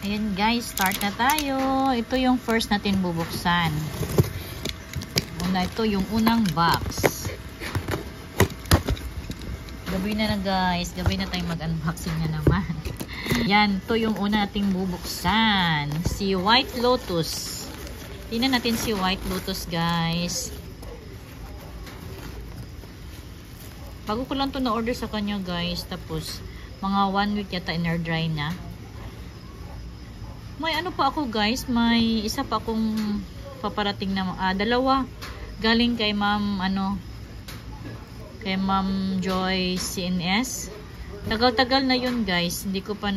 Ayan guys, start na tayo. Ito yung first natin bubuksan. Ito yung unang box. Gabi na guys. Gabi na tayong mag-unboxing na naman. Yan, ito yung una nating bubuksan. Si White Lotus. Tingnan natin si White Lotus guys. Bago ko lang to na-order sa kanya guys. Tapos, mga 1 week yata in-air dry na. May ano pa ako guys. May isa pa akong paparating na, dalawa. Galing kay Ma'am, kay Ma'am Joy CNS. Tagal-tagal na yun guys. Hindi pa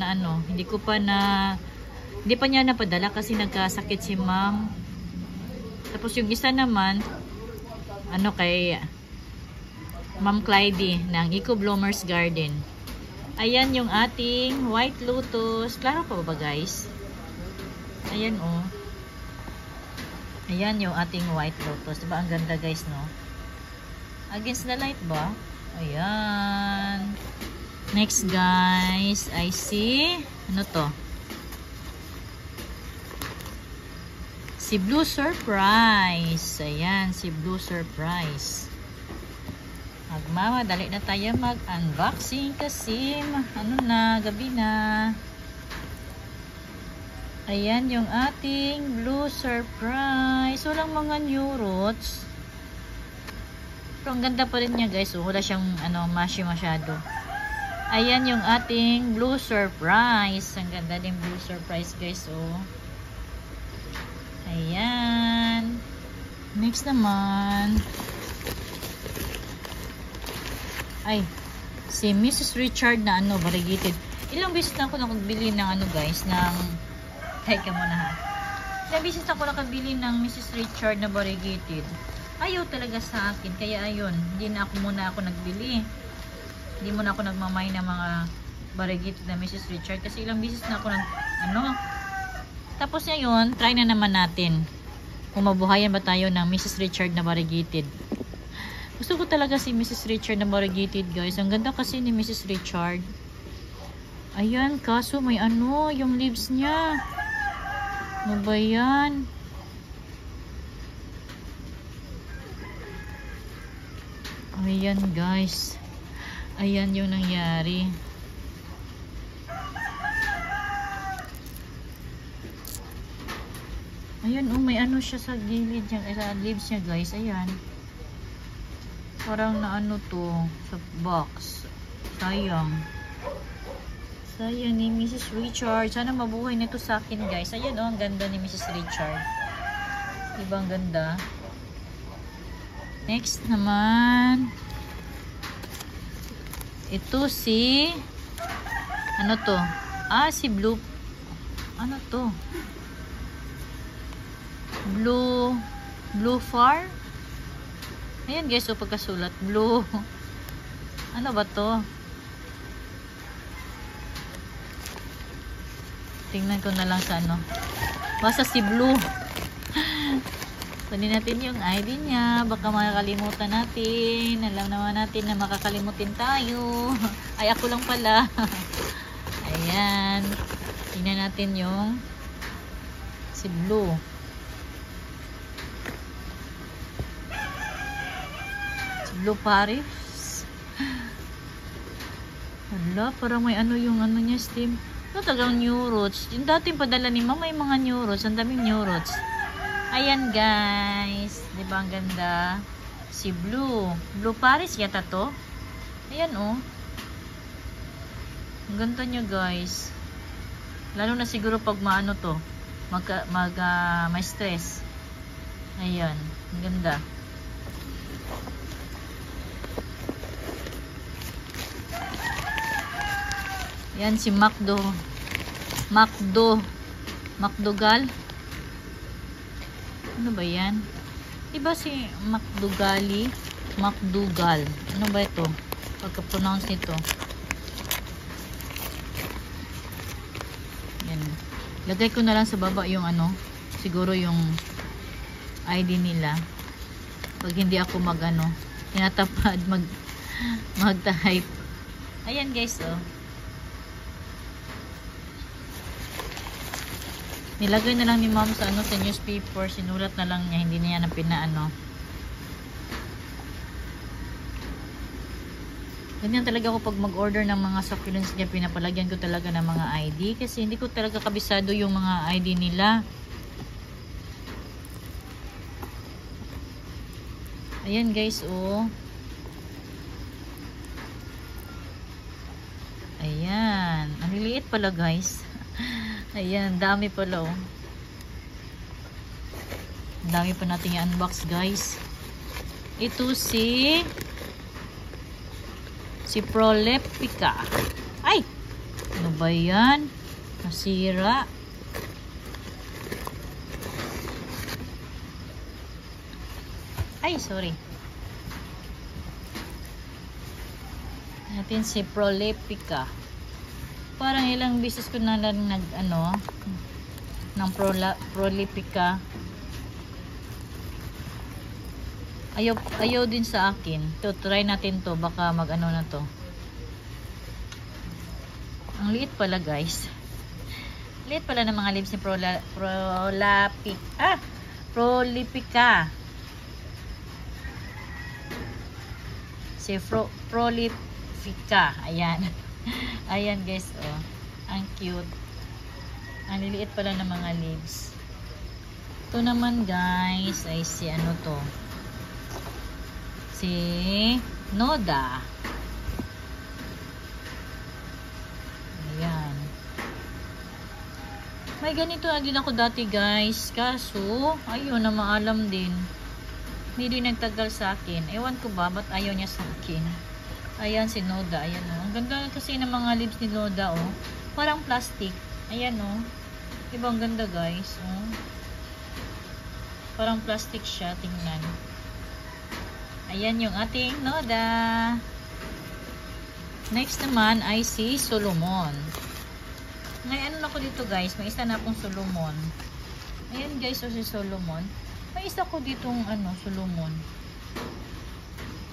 niya napadala kasi nagkasakit si Ma'am. Tapos yung isa naman, kay Ma'am Clyde ng Eco Bloomers Garden. Ayan yung ating White Lotus. Klaro pa ba guys? Ayan oh. Ayan yung ating White Lotus. Diba ang ganda guys no? Against the light ba? Ayan. Next guys, I see. Ano to? Si Blue Surprise. Ayan, si Blue Surprise. Magmamadali na tayo mag-unboxing kasi gabi na. Ayan yung ating Blue Surprise. Walang mga new roots. Pero ang ganda pa rin niya guys. Wala siyang mashy masyado. Ayan yung ating Blue Surprise. Ang ganda din Blue Surprise guys. Ayan. Next naman. Ay, si Mrs. Richard na variegated. Ilang beses na ako nakabili ng guys, teka muna ha. Ilang beses na ako nakabili ng Mrs. Richard na variegated. Ayaw talaga sa akin, kaya ayun, hindi ako nagbili. Hindi muna ako nagmamay ng mga variegated na Mrs. Richard kasi ilang beses na ako Tapos ngayon, try na naman natin kung mabuhayan ba tayo ng Mrs. Richard na variegated. Gusto ko talaga si Mrs. Richard na variegated guys. Ang ganda kasi ni Mrs. Richard. Ayan, kaso may yung leaves niya. Ano ba yan? Ayan guys. Ayan yung nangyari. Ayan may siya sa gilid niya, sa leaves niya guys. Ayan. Parang to sa box. Sayang. Sayang ni Mrs. Richard. Sana mabuhay nito sa akin guys. Ayan ang ganda ni Mrs. Richard. Diba ang ganda? Next naman. Ito si to? Si Blue. To? Blue Far? Ayan guys, pagkasulat. Blue. Ano ba to? Tingnan ko na lang sa Basta si Blue. Kunin natin yung ID niya. Baka makakalimutan natin. Alam naman natin na makakalimutin tayo. Ay, ako lang pala. Ayan. Tingnan natin yung si Blue. Blue Paris. Hala, parang may yung niya, steam. Talagang new roots. Yung dating padala ni Mama, may mga new roots. Ang daming new roots. Ayan, guys. Diba ang ganda? Si Blue. Blue Paris yata to. Ayan, Ang ganda niya, guys. Lalo na siguro pag to. May stress. Ayan. Ang ganda. Yan si McDougall. Ano ba yan? Diba si McDougall? Ano ba ito? Pagka-pronounce nito. Yan. Lagay ko na lang sa baba yung siguro yung ID nila. Pag hindi ako tinatapad mag-type. Ayan guys, Nilagay na lang ni ma'am sa sa newspaper, sinulat na lang niya, hindi niya na pinaano. Ganyan talaga ako pag mag-order ng mga succulents niya, pinapalagyan ko talaga ng mga ID kasi hindi ko talaga kabisado yung mga ID nila. Ayan guys, oh. Ayan, ang liliit pala guys. Ayan, dami pala, oh. Dami pa natin i-unbox guys. Ito si Prolepica. Ay! Ano ba yan? Nasira. Ay, sorry. Natin si Prolepica. Parang ilang beses ko na lang ng Prolepica. Ayaw din sa akin. To try natin to, baka mag-ano na to. Ang liit pala guys. Liit pala ng mga leaves ni Prolepica. Si Prolepica. Ayan. Ayan guys, oh. Ang cute. Ang liliit pala ng mga leaves. Ito naman guys ay si ano to? Si Noda. Ayan. May ganito na din ako dati guys. Kaso, ayun na maalam din. Hindi nagtagal sa akin. Ewan ko ba, ba't ayaw niya sa akin? Ayan si Noda. Ayan o. Ang ganda kasi ng mga leaves ni Noda o. Parang plastic. Ayan o. Diba ang ganda guys? O. Parang plastic siya. Tingnan. Ayan yung ating Noda. Next naman ay si Solomon. Ngayon ako dito guys. May isa na akong Solomon. Ayan guys, o si Solomon. May isa ko ditong Solomon.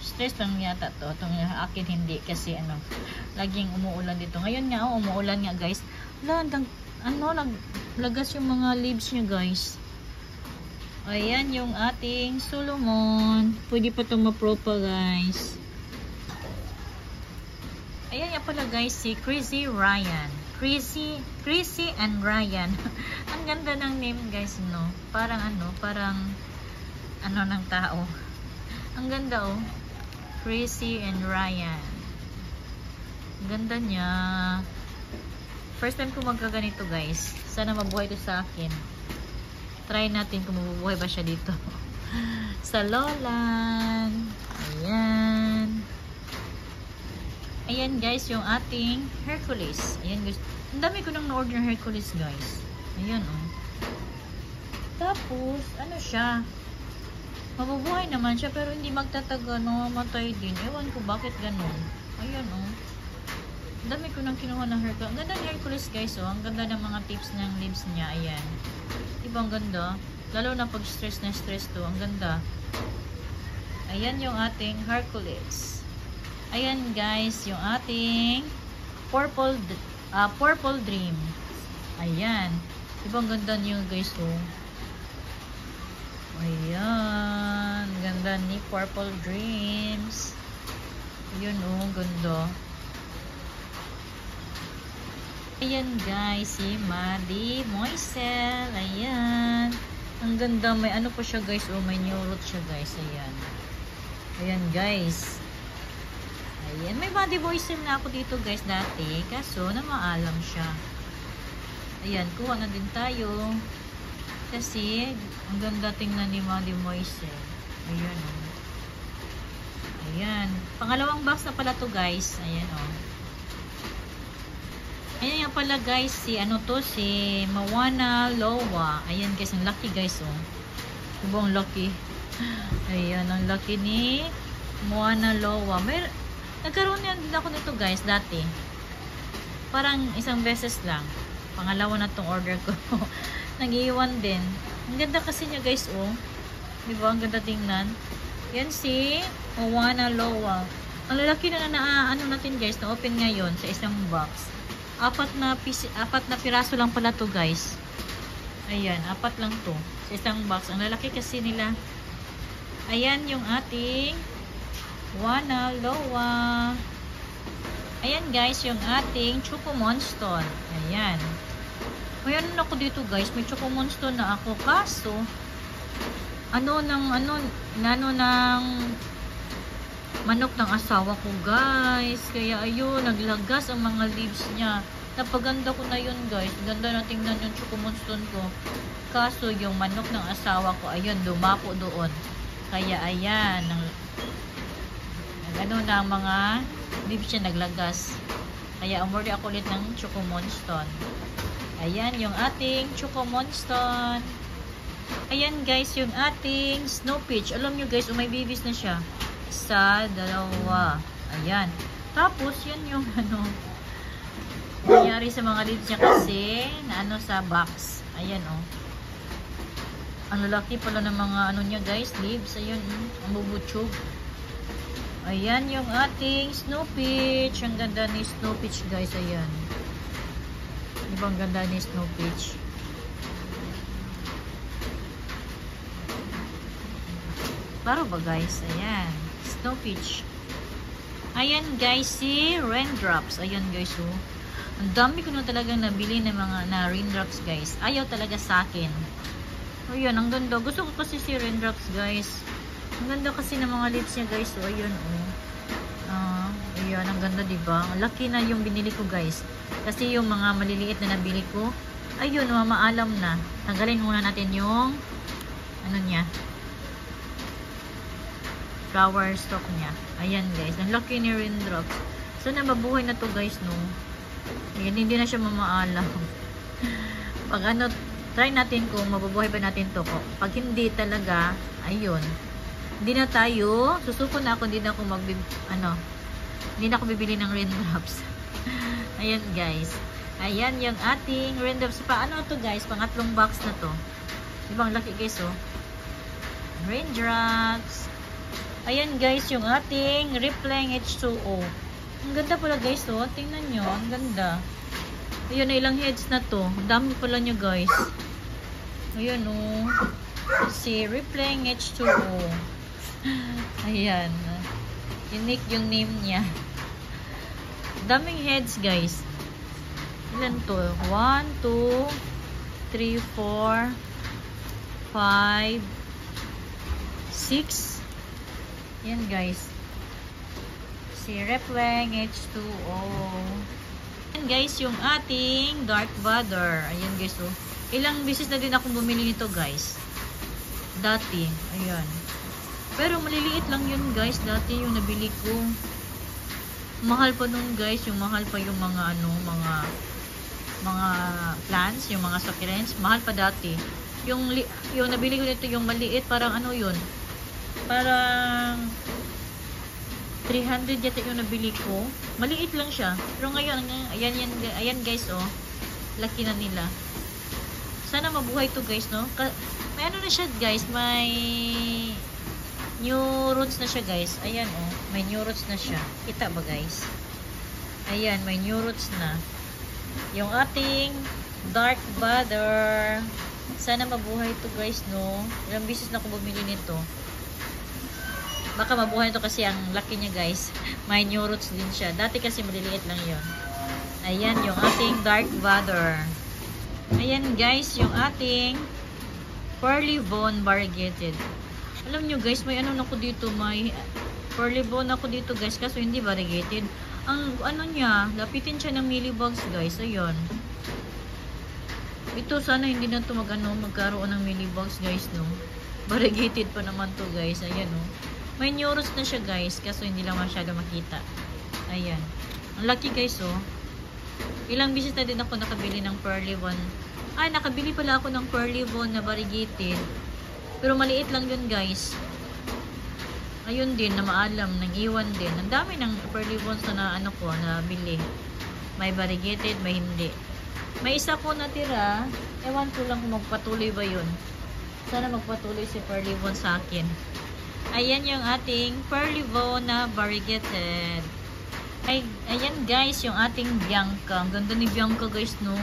Stress lang yata to. Itong akin hindi kasi laging umuulan dito. Ngayon nga, umuulan nga guys. Naglagas yung mga leaves niya guys. Ayan yung ating Solomon. Pwede pa itong ma-propa guys. Ayan nga pala guys, si Crazy Ryan. Crazy and Ryan. Ang ganda ng name guys, no? Parang ng tao. Ang ganda oh. Crazy and Ryan. Ang ganda niya. First time ko magkaganito guys. Sana mabuhay ito sa akin. Try natin kung mabubuhay ba siya dito. Sa Lolan. Ayan. Ayan guys, yung ating Hercules. Ayan guys. Ang dami ko nang na-order Hercules guys. Ayan oh. Tapos, siya. Mabubuhay naman siya pero hindi magtataga, mamatay din. Ewan ko bakit ganun. Ayan oh. Ang dami ko nang kinuha ng Hercules. Ang ganda ng Hercules guys oh. Ang ganda ng mga tips ng leaves niya. Ayan. Diba ang ganda? Lalo na pag stress na stress to. Ang ganda. Ayan yung ating Hercules. Ayan guys, yung ating Purple Dream. Ayan. Diba ang ganda niyo guys oh. Ayan. Ganda ni Purple Dreams. Ayan oh, ganda. Ayan guys, si Maddie Moisel. Ayan. Ang ganda. May po siya guys. Oh, may new root siya guys. Ayan. Ayan guys. Ayan. May Maddie Moisel na ako dito guys dati. Kaso, namaalam siya. Ayan. Kuha na din tayo. Kasi, ang ganda tingnan ni Maddie Moisel. Ayan oh. Ayan. Pangalawang box na pala to guys. Ayan oh. Ayan nga pala guys, si Mawana Lowa. Ayan guys, ang laki guys oh. Diba ang laki? Ayan, ang laki ni Mawana Lowa. Nagkaroon yan din ako nito guys, dati. Parang isang beses lang. Pangalawa na tong order ko. Nag-iwan din. Ang ganda kasi niya guys oh. Diba, ang ganda tingnan. Yan si Mawana Lowa. Ang lalaki na natin guys, na-open ngayon sa isang box. Apat na piraso lang pala to guys. Ayan, 4 lang to. Sa isang box. Ang lalaki kasi nila. Ayan yung ating Wana Loa. Ayan guys, yung ating Choco Monster. Ayan. Mayroon ako dito guys. May Choco Monster na ako. Kaso, ng manok ng asawa ko guys. Kaya ayun, naglagas ang mga leaves niya. Napaganda ko na yun guys. Ganda na tingnan yung Choco Monster ko. Kaso yung manok ng asawa ko, ayun, dumapo doon. Kaya ayan, na ang mga leaves siya naglagas. Kaya umorder ako ulit ng Choco Monster. Ayan yung ating Choco Monster. Ayan guys, yung ating Snow Peach. Alam nyo guys, may babies na siya. Sa dalawa. Ayan. Tapos, yan yung nangyari sa mga leaves niya kasi na sa box. Ayan ang lalaki pala ng mga niya guys, leaves. Ayan, ang bubutsog. Ayan yung ating Snow Peach. Ang ganda ni Snow Peach guys. Ayan. Diba ang ganda ni Snow Peach? Paro ba guys? Ayan. Snow Peach. Ayan guys, si Raindrops. Ayan guys, ang dami ko na talagang nabili ng mga Raindrops guys. Ayaw talaga sa akin. Ayan, ang ganda. Gusto ko kasi si Raindrops guys. Ang ganda kasi ng mga lips niya guys. Ayan ayan, ang ganda diba? Laki na yung binili ko guys. Kasi yung mga maliliit na nabili ko, ayun, mamaalam na. Tanggalin muna natin yung niya, flower stalk niya. Ayan guys, ang laki ni Raindrops. Sana mabuhay na to guys, no? Ayan, hindi na siya mamaalam. Pag try natin kung mabubuhay ba natin to. Pag hindi talaga, ayun, hindi na tayo, susuko na ako, hindi na ako hindi na ako bibili ng Raindrops. Ayan guys. Ayan yung ating Raindrops. Paano to guys? Pangatlong box na to. Ibang laki guys, Raindrops. Ayan guys, yung ating Replang H2O. Ang ganda pala guys, tingnan nyo, ang ganda. Ayun, na ilang heads na to. Ang dami pala nyo guys. Ayun si Replang H2O. Ayan. Unique yung name niya. Daming heads guys. Ilan to? 1, 2, 3, 4, 5, 6. Yan guys. Si Replang H2O. Yan guys, yung ating Dark Vader. Ayan guys, ilang beses na din akong bumili nito guys. Dati. Ayan. Pero maliliit lang yun guys. Dati yung nabili ko. Mahal pa nun guys. Yung mahal pa yung mga mga plants, yung mga succulents. Mahal pa dati. Yung nabili ko nito, yung maliit, parang yun. Parang 300 yata yung nabili ko. Maliit lang siya. Pero ngayon, ayan guys, laki na nila. Sana mabuhay to guys, no? May na siya guys, may new roots na siya guys. Ayan, may new roots na siya. Kita ba guys? Ayan, may new roots na. Yung ating Dark Vader. Sana mabuhay to guys, no? Ilang beses na ako bumili nito. Baka mabuhay ito kasi ang laki niya guys. May new roots din siya. Dati kasi maliliit lang yon. Ayan yung ating Dark Vader. Ayan guys, yung ating Pearly Bone Variegated. Alam nyo guys, may ako dito. May Pearly Bone ako dito guys. Kaso hindi variegated. Ang niya, lapitin siya ng millibugs guys. Ayun. Ito sana hindi na ito magkaroon ng millibugs guys, no? Variegated pa naman to guys. Ayan, may new roots na siya guys. Kaso hindi lang masyado makita. Ayan. Ang laki guys, Ilang beses na din ako nakabili ng Pearly Bone. Ay, nakabili pala ako ng Pearly Bone na variegated. Pero maliit lang yun guys. Ayun din, na maalam, nang iwan din. Ang dami ng Pearly Bones na nabili. May variegated, may hindi. May isa ko natira. Ewan ko lang kung magpatuloy ba yun. Sana magpatuloy si Pearly Bone sa akin. Ayan yung ating Pearly Bone na variegated. Ayan guys, yung ating Bianca. Ang ganda ni Bianca guys, no?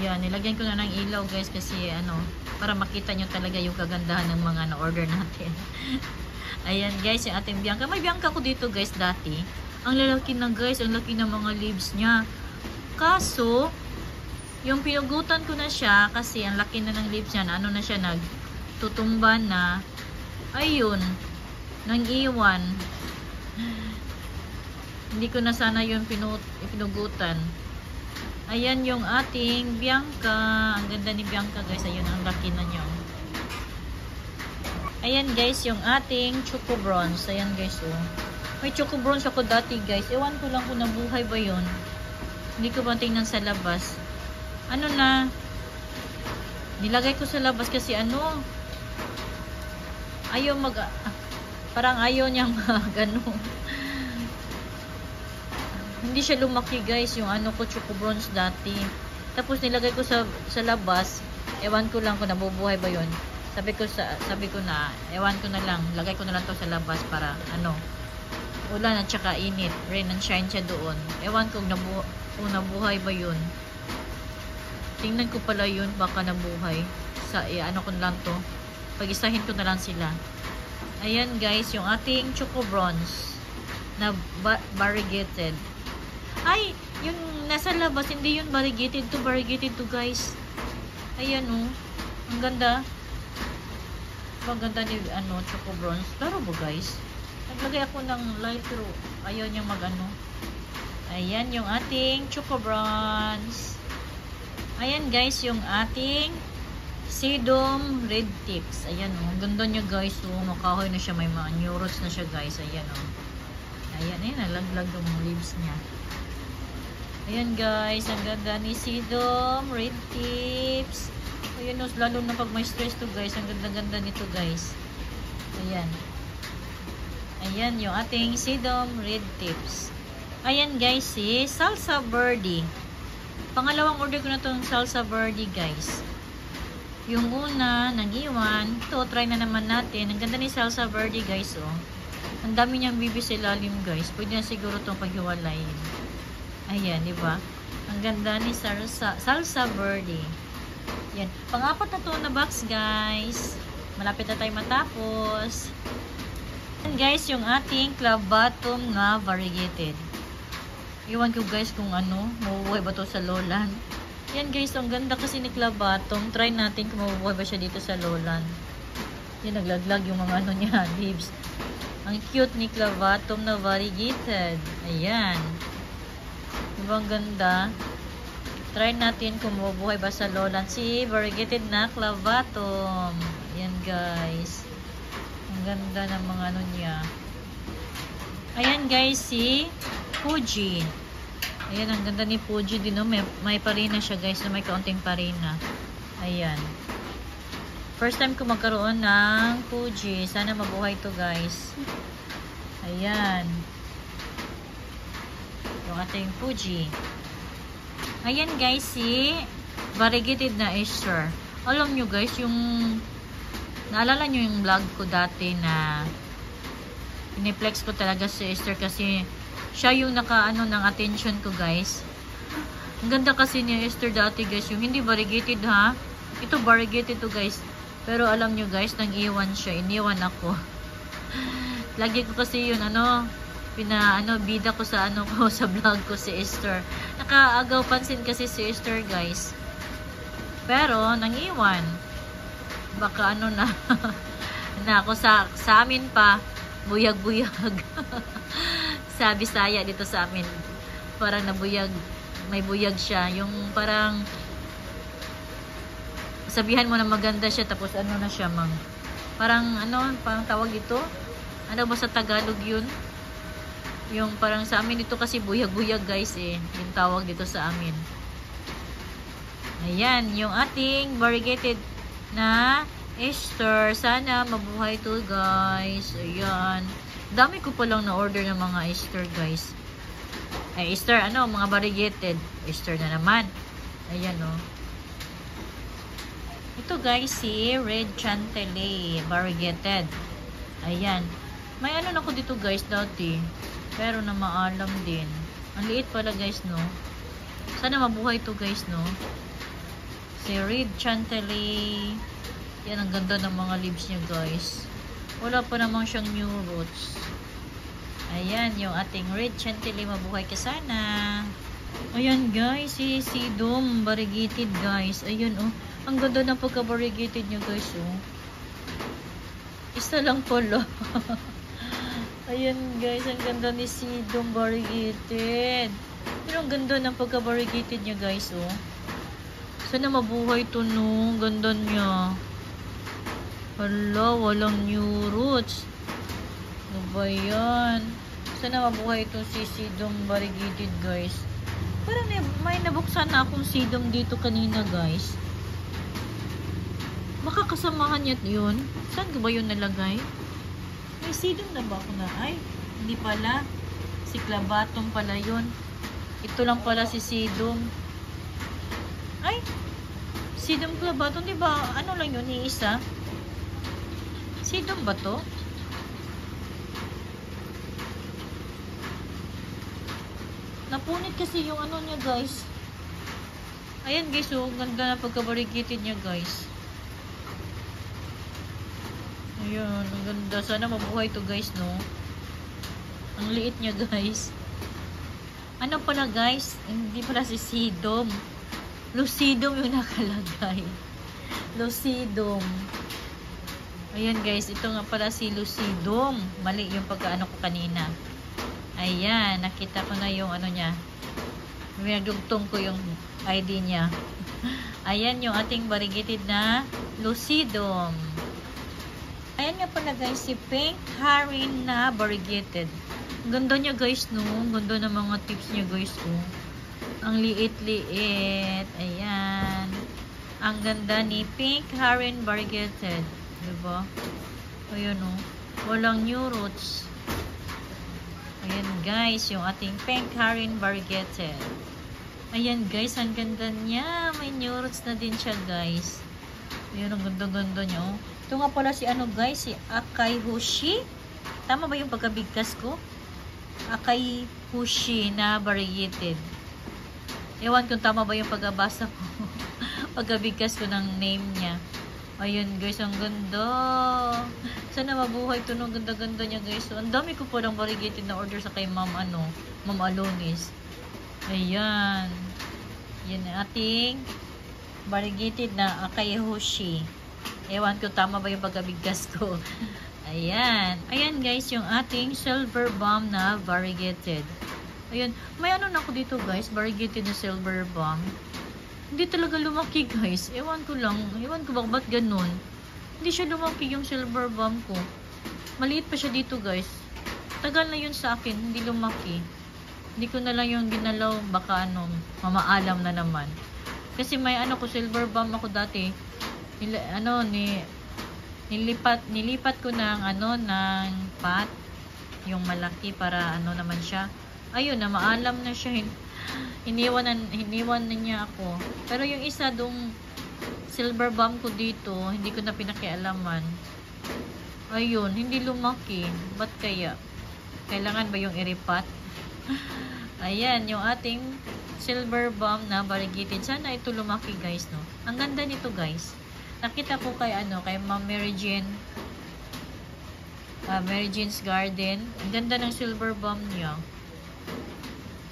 Ayan, nilagyan ko na ng ilaw guys kasi ano, para makita nyo talaga yung kagandahan ng mga na-order natin. Ayan guys, yung ating Bianca. May Bianca ko dito guys dati. Ang lalaki na guys, ang laki ng mga leaves niya. Kaso, yung pinugutan ko na siya kasi ang laki na ng leaves niya, ano na siya, nagtutumba na. Ayun, nang iwan. Hindi ko na sana yun pinugutan. Ayan yung ating Bianca. Ang ganda ni Bianca guys. Ayun, ang laki na niya. Ayan guys, yung ating Choco Bronze. Ayan guys, oh. May Choco Bronze ako dati guys. Ewan ko lang kung nabuhay ba yun. Hindi ko ba tingnan sa labas. Ano na, nilagay ko sa labas kasi ano, ayaw parang ayaw niyang ano. Hindi siya lumaki guys, yung ano ko Choco Bronze dati. Tapos nilagay ko sa labas. Ewan ko lang kung nabubuhay ba yun. Sabi ko na, ewan ko na lang, lagay ko na lang to sa labas para ano, ulan at saka init, rain and shine siya doon. Ewan ko kung nabuhay ba yun. Tingnan ko pala yun, baka nabuhay. Ano ko na lang to. Pag-isahin ko na lang sila. Ayan guys, yung ating Choco Bronze na variegated. Ay, yung nasa labas, hindi yun variegated to. Variegated to guys. Ayan oh. Ang ganda. Ang ganda ni ano, Choco Bronze. Pero ba guys? Naglagay ako ng light pero ayaw niyang mag-ano. Ayan yung ating Choco Bronze. Ayan guys, yung ating Sedum Red Tips. Ayan oh. Ang ganda niya guys. Oh, makahoy na siya. May mga new roots na siya guys. Ayan oh. Ayan, nalaglag yung leaves niya. Ayan guys, ang ganda ni Sedum Red Tips. Ayan, lalo na pag may stress to guys, ang ganda-ganda nito guys. Ayan. Ayan yung ating Sedum Red Tips. Ayan guys, si Salsa Verde. Pangalawang order ko na itong Salsa Verde guys. Yung una, nag-iwan. Ito, try na naman natin. Ang ganda ni Salsa Verde guys oh. Ang dami niyang bibi sa ilalim guys. Pwede na siguro itong paghiwalayin. Ayan, di ba? Ang ganda ni Salsa Verde. Yan. Pang-apat na to na box, guys. Malapit na tayo matapos. Yan, guys, yung ating clavatum na variegated. Iwan ko, guys, kung ano, mabubuhay ba to sa lowland. Yan, guys, ang ganda kasi ni clavatum. Try natin kung mabubuhay ba siya dito sa lowland. Yan, naglaglag yung mga ano niya, leaves. Ang cute ni clavatum na variegated. Ayan. Diba ang ganda? Try natin kung mabubuhay ba sa lowland si variegated na clavatum. Ayan guys. Ang ganda ng mga ano niya. Ayan guys, si Fuji. Ayan, ang ganda ni Fuji din. No? May parina siya guys, na may kaunting parina. Ayan. First time ko magkaroon ng Fuji. Sana mabuhay to guys. Ayan. Yung ating Fuji. Ayan guys, si variegated na Esther. Alam nyo guys, yung naalala nyo yung vlog ko dati na piniplex ko talaga si Esther kasi siya yung naka-ano ng attention ko guys. Ang ganda kasi ni Esther dati guys, yung hindi variegated ha. Ito variegated to guys. Pero alam nyo guys, nang iwan siya, iniwan ako. Lagi ko kasi yun bida ko sa sa vlog ko si Esther. Nakaagaw pansin kasi si Esther guys. Pero nang iwan. Baka na ako sa amin pa buyag-buyag. Sa Bisaya dito sa amin. Parang nabuyag, may buyag siya. Yung parang sabihan mo na maganda siya tapos na siya parang parang tawag ito. Ano ba sa Tagalog yun? Yung parang sa amin ito kasi buyag-buyag guys yung tawag dito sa amin. Ayan, yung ating variegated na Esther. Sana mabuhay to guys. Ayan. Dami ko palang na-order ng mga Esther guys. Ay, Esther, mga variegated. Esther na naman. Ayan Ito guys, si Red Chantilly variegated. Ayan. May na ko dito guys dati. Pero na maalam din. Ang liit pala guys, no? Sana mabuhay to guys, no? Si Red Chantilly. Yan, ang ganda ng mga leaves niya, guys. Wala pa namang siyang new roots. Ayan, yung ating Red Chantilly. Mabuhay ka sana. Ayan, guys. Si Sedum variegated, guys. Ayan, oh. Ang ganda ng pagka-variegated niya, guys, oh. Isa lang pala. Ayan, guys. Ang ganda ni Sedum variegated. Pero ang ganda ng pagka-variegated niya, guys, oh. Sana mabuhay to, no. Ganda niya. Hala, walang new roots. Ano ba yan? Sana mabuhay itong si Sedum variegated, guys. Parang may nabuksan na akong Sedum dito kanina, guys. Makakasamahan niya yun. Saan ko ba yun nalagay? May Sedum na ba ako na? Ay, hindi pala. Si Clavatum pala yun. Ito lang pala si Sedum. Ay, Sedum Clavatum, di ba? Ano lang yun? Iisa? Sedum ba to? Napunit kasi yung ano niya, guys. Ayan, guys, oh. Ganda na pagka-variegated niya, guys. Ayan, ang ganda. Sana mabuhay to, guys, no? Ang liit niya, guys. Ano pala, guys? Hindi pala si Sedum. Lucidum yung nakalagay. Lucidum. Ayan, guys. Ito nga pala si Lucidum. Mali yung pagkaano ko kanina. Ayan. Nakita ko na yung ano niya. Minagdugtong ko yung ID niya. Ayan yung ating variegated na Lucidum. Ayan nga pala, guys. Si Pink Heron na variegated. Ang ganda niya, guys, no? Ang ganda ng mga tips niya, guys, oh. Ang liit-liit. Ayan. Ang ganda ni Pink Heron variegated. Diba? Ayan, oh. Walang new roots. Ayan, guys. Yung ating Pink Heron variegated. Ayan, guys. Ang ganda niya. May new roots na din siya, guys. Ayan, ang ganda-ganda niya, oh. Ito nga pala si ano, guys. Si Akai Hushi. Tama ba yung pagkabigkas ko? Akai Hushi na variegated. Ewan kung tama ba yung pagkabasa ko. Pagkabigkas ko ng name niya. Ayun, guys, ang ganda. Sana mabuhay ito, no? Ganda-ganda niya, guys. So, ang dami ko po ng variegated na order sa kay Ma'am Alonis. Ayan. Yan ang ating variegated na Akai Hushi. Ewan ko tama ba yung pagkabigkas ko. Ayan. Ayan, guys, yung ating Silver Bomb na variegated. Ayan. May ano na ako dito, guys. Variegated na Silver Bomb. Hindi talaga lumaki, guys. Ewan ko lang. Ewan ko ba't ganun. Hindi siya lumaki yung Silver Bomb ko. Maliit pa siya dito, guys. Tagal na yun sa akin. Hindi lumaki. Hindi ko na lang yung ginalaw. Baka ano, mamaalam na naman. Kasi may ano ko, Silver Bomb ako dati. Nilipat ko ng ano, ng pot. Yung malaki para ano naman siya. Ayun na, maalam na siya. Hiniwan na niya ako. Pero yung isa dong Silver Bomb ko dito, hindi ko na pinakialaman. Ayun, hindi lumaki. Ba't kaya? Kailangan ba yung iripat? Ayan, yung ating Silver Bomb na variegated. Sana ito lumaki, guys, no? Ang ganda nito, guys. Nakita ko kay kay Ma'am Mary Jane. Mary Jane's Garden. Ang ganda ng Silver Bomb niya.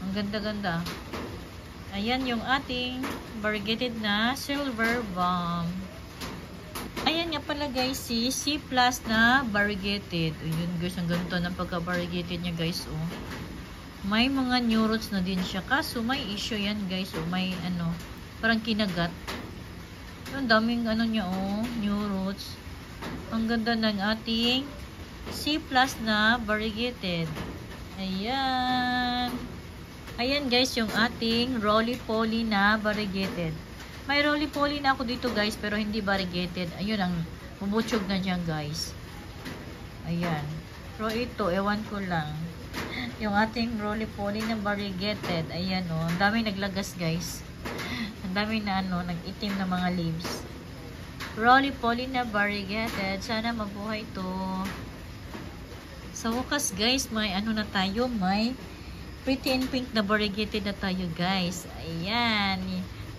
Ang ganda-ganda. Ayan yung ating variegated na Silver Bomb. Ayan nga pala, guys, si C+ na variegated. Ayun, guys, ang ganito ng pagka-variegated niya, guys, oh. May mga new roots na din siya. Kaso may issue yan, guys, oh. May ano, parang kinagat. Ang daming ano niya, oh, new roots. Ang ganda ng ating C+ na variegated. Ayan. Ayan, guys, yung ating roly-poly na variegated. May roly-poly na ako dito, guys, pero hindi variegated. Ayun, ang bumutsog na dyan, guys. Ayan. Pero ito, ewan ko lang. Yung ating roly-poly na variegated. Ayan, oh. Ang dami naglagas, guys. Ang dami na, nag-itim na mga leaves. Roly-poly na variegated. Sana mabuhay to. Sa wakas, guys, may ano na tayo, may Pretty and Pink na variegated na tayo, guys. Ayan.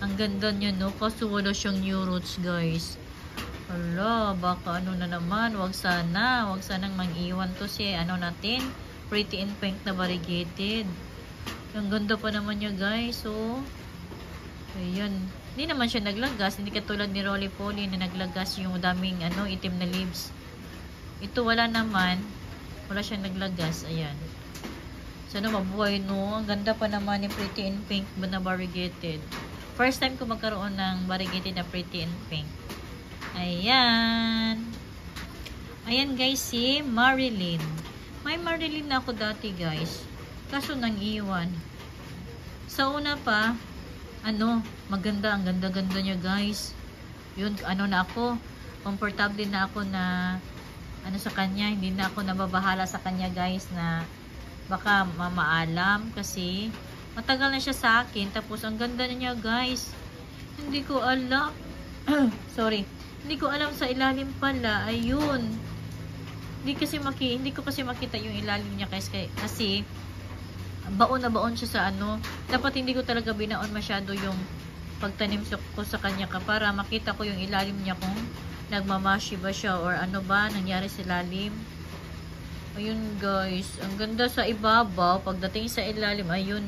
Ang ganda niya, no? Kaso wala siyang new roots, guys. Hala, baka ano na naman. Wag sanang mang-iwan to si ano natin. Pretty in Pink na variegated. Ang ganda pa naman niya, guys. So, ayan. Hindi naman siya naglagas. Hindi katulad ni Roly Poly na naglagas yung daming ano, itim na leaves. Ito wala naman. Wala siyang naglagas. Ayan. Sana mabuhay, no? Ang ganda pa naman ni Pretty in Pink na variegated. First time ko magkaroon ng variegated na Pretty in Pink. Ayan. Ayan, guys, si Marilyn. May Marilyn na ako dati, guys. Kaso nang iwan. Sa una pa, ano, maganda. Ang ganda-ganda niya, guys. Yun, ano na ako. Comfortable na ako na ano sa kanya. Hindi na ako nababahala sa kanya, guys, na baka mamaalam kasi matagal na siya sa akin. Tapos, ang ganda niya, guys. Hindi ko alam. Sorry. Hindi ko alam sa ilalim pala. Ayun. Hindi ko kasi makita yung ilalim niya, guys. Kasi, baon na baon siya sa ano. Dapat hindi ko talaga binaon masyado yung pagtanim ko sa kanya para makita ko yung ilalim niya kung nagmamashi ba siya or ano ba nangyari sa ilalim. Ayun, guys. Ang ganda sa ibabaw. Pagdating sa ilalim, ayun.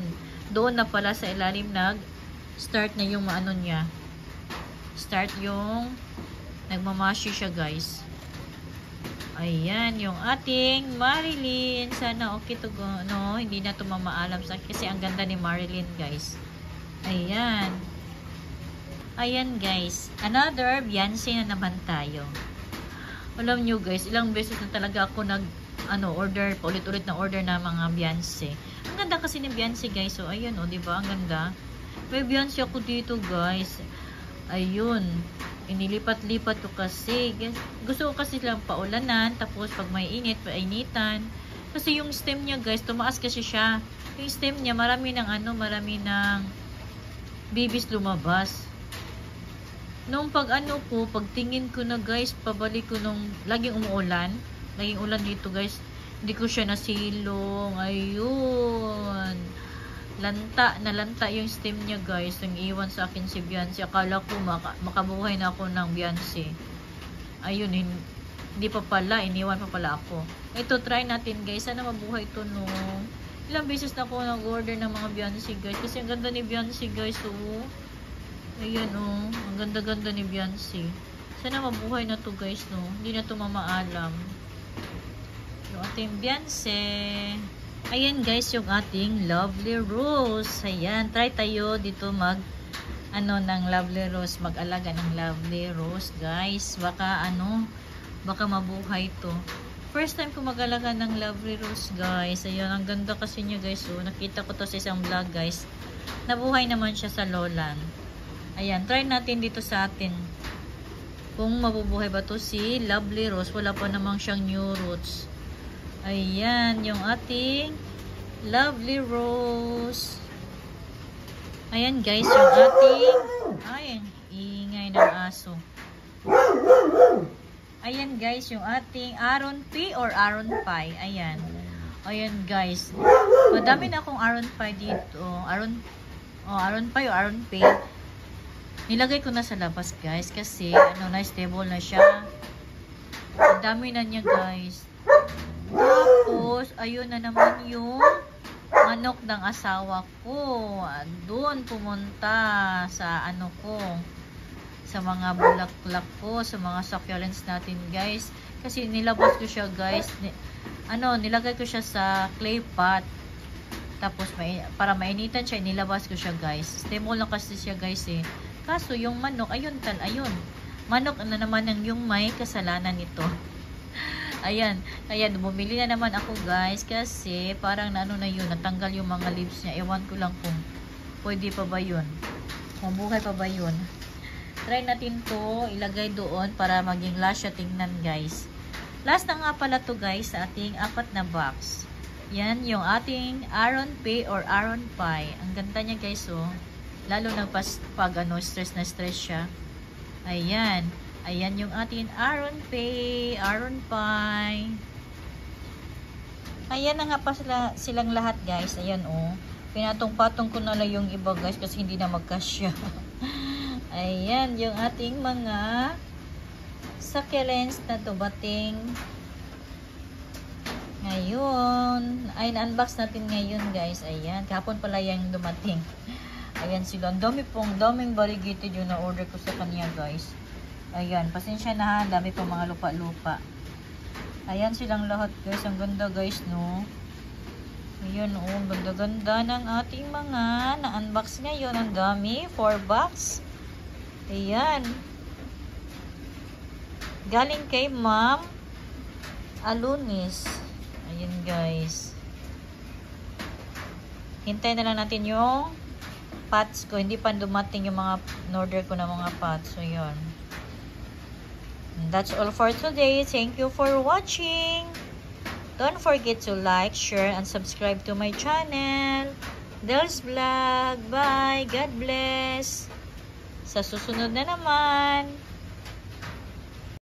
Doon na pala sa ilalim start na yung ano niya. Start yung nagmamashi siya, guys. Ayan, yung ating Marilyn. Sana okay to go, no? Hindi na to mamaalam sa kasi ang ganda ni Marilyn, guys. Ayan. Ayan, guys. Another Beyonce na naman tayo. Alam nyo, guys, ilang beses na talaga ako order, paulit-ulit na order na mga Beyonce. Ang ganda kasi ni Beyonce, guys. So, ayun, oh, diba? Ang ganda. May Beyonce ako dito, guys. Ayun. Inilipat-lipat ko kasi. Gusto ko kasi lang paulanan. Tapos pag may init, painitan. Kasi yung stem niya, guys, tumaas kasi siya. Yung stem niya, marami ng bibis lumabas. Nung pagtingin ko na, guys, pabalik ko nung laging umuulan. Laging ulan dito, guys. Hindi ko siya nasilong. Ayun. Nalanta yung stem niya, guys. Nang iwan sa akin si Beyonce. Akala ko makabuhay na ako ng Beyonce. Ayun, hindi pa pala. Iniwan pa pala ako. Ito, try natin, guys. Sana mabuhay ito, no. Ilang beses na ako nag-order ng mga Beyonce, guys. Kasi ang ganda ni Beyonce, guys, oh. Ayan, oh. Ang ganda-ganda ni Beyonce. Sana mabuhay na to, guys, no. Hindi na to mamaalam. Yung ating Beyonce. Ayan, guys, yung ating Lovely Rose. Ayan, try tayo dito ng Lovely Rose, mag-alaga ng Lovely Rose, guys. Baka mabuhay to. First time ko mag-alaga ng Lovely Rose, guys. Ayan, ang ganda kasi niya, guys. So, nakita ko to sa isang vlog, guys. Nabuhay naman siya sa lowland. Ayan, try natin dito sa atin. Kung mabubuhay ba to si Lovely Rose. Wala pa namang siyang new roots. Ayan, yung ating Lovely Rose. Ayan, guys, yung ating ingay ng aso. Ayan, guys, yung ating Aron P or Aron Pie. Ayan. Ayan, guys. Madami na akong Aron Pie dito. Aron Pie o Aron P. Nilagay ko na sa labas, guys, kasi na-stable na siya. Ang dami na niya, guys. Tapos, ayun na naman yung manok ng asawa ko. Doon pumunta sa sa mga bulaklak ko, sa mga succulents natin, guys. Kasi nilabas ko siya, guys. Nilagay ko siya sa clay pot. Tapos, para mainitan siya, nilabas ko siya, guys. Stable lang kasi siya, guys, eh. Kaso, yung manok, ayun. Manok na naman yung may kasalanan nito. Ayan, bumili na naman ako, guys, kasi parang na yun, natanggal yung mga leaves niya. Ewan ko lang kung pwede pa ba yun. Mabuhay pa ba yun. Try natin to, ilagay doon para maging last siya tingnan, guys. Last na nga pala to, guys, sa ating 4 na box. Yan, yung ating Aron P or Aron Pie. Ang ganda niya, guys, oh. Lalo na pag stress na stress siya. Ayan. Ayan yung ating Aron Pie, Aron Pie. Ayan na nga pa silang lahat, guys. Ayan, oh. Pinatong-patong ko na lang yung iba, guys, kasi hindi na magkasya. Ayan, yung ating mga succulents na dumating ngayon. Ay, na-unbox natin ngayon, guys. Ayan, kahapon pala yung dumating. Ayan sila. Ang daming variegated yung na-order ko sa kanya, guys. Ayan, pasensya na ha. Ang dami pang mga lupa-lupa. Ayan silang lahat, guys. Ang ganda, guys, no? Ayan, oh. Ang ganda-ganda ng ating mga na-unbox ngayon. Ang dami. 4 box. Ayan. Galing kay Ma'am Alunis. Ayan, guys. Hintayin na lang natin yung pots ko. Hindi pa dumating yung mga order ko na mga pots. So, yun. That's all for today. Thank you for watching. Don't forget to like, share, and subscribe to my channel. Del's Vlog. Bye. God bless. Sa susunod na naman.